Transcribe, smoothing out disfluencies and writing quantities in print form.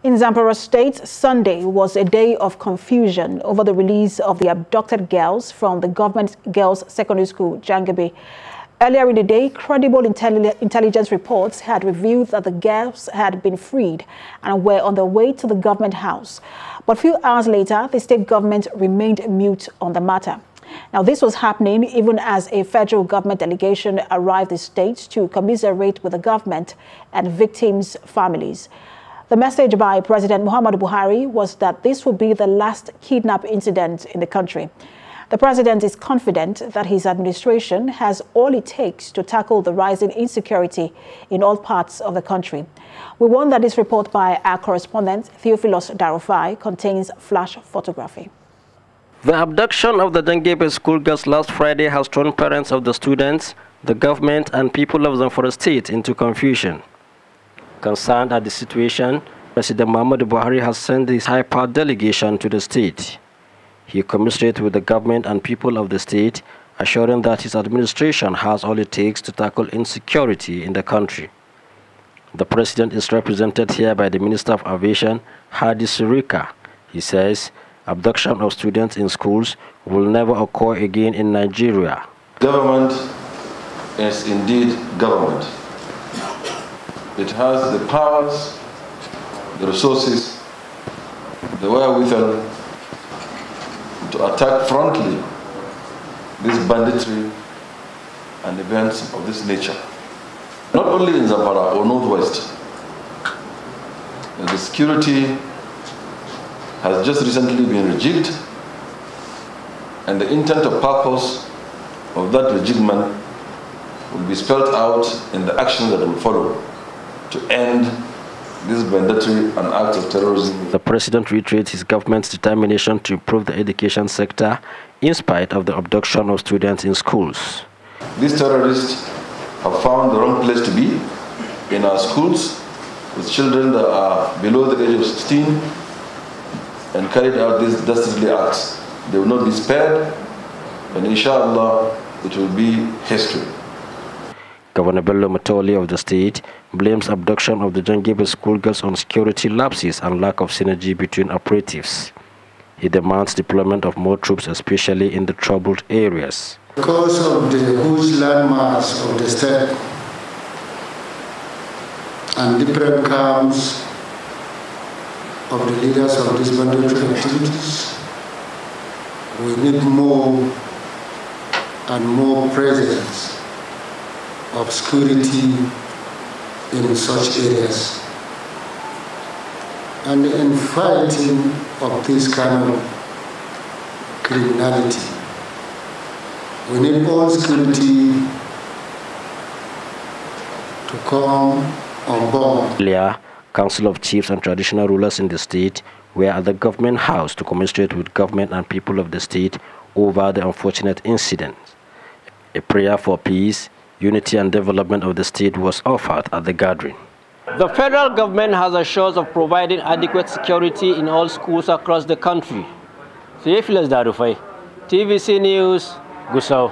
In Zamfara State, Sunday was a day of confusion over the release of the abducted girls from the government girls' secondary school, Jangabe. Earlier in the day, credible intelligence reports had revealed that the girls had been freed and were on their way to the government house. But a few hours later, the state government remained mute on the matter. Now, this was happening even as a federal government delegation arrived in the state to commiserate with the government and victims' families. The message by President Muhammadu Buhari was that this will be the last kidnap incident in the country. The president is confident that his administration has all it takes to tackle the rising insecurity in all parts of the country. We warn that this report by our correspondent, Theophilus Darufai, contains flash photography. The abduction of the Jangabe schoolgirls last Friday has thrown parents of the students, the government and people of Zamfara State into confusion. Concerned at the situation, President Muhammadu Buhari has sent his high-power delegation to the state. He commiserated with the government and people of the state, assuring that his administration has all it takes to tackle insecurity in the country. The president is represented here by the Minister of Aviation, Hadi Sirika. He says abduction of students in schools will never occur again in Nigeria. Government is indeed government. It has the powers, the resources, the wherewithal to attack frontally this banditry and events of this nature. Not only in Zamfara or Northwest. The security has just recently been rejigged, and the intent of purpose of that rejiggment will be spelled out in the actions that will follow to end this banditry and acts of terrorism. The president reiterates his government's determination to improve the education sector in spite of the abduction of students in schools. These terrorists have found the wrong place to be, in our schools, with children that are below the age of 16 and carried out these dastardly acts. They will not be spared, and inshallah it will be history. Governor Bello Matoli of the state blames abduction of the Jangabe schoolgirls on security lapses and lack of synergy between operatives. He demands deployment of more troops, especially in the troubled areas. Because of the huge landmass of the state and different camps of the leaders of these banditry activities, we need more and more presence of security in such areas. And in fighting of this kind of criminality, we need all security to come on board. Earlier, Council of Chiefs and Traditional Rulers in the state were at the government house to commiserate with government and people of the state over the unfortunate incident. A prayer for peace, unity and development of the state was offered at the gathering. The federal government has assured of providing adequate security in all schools across the country. Theophilus Darufai, TVC News, Gusau.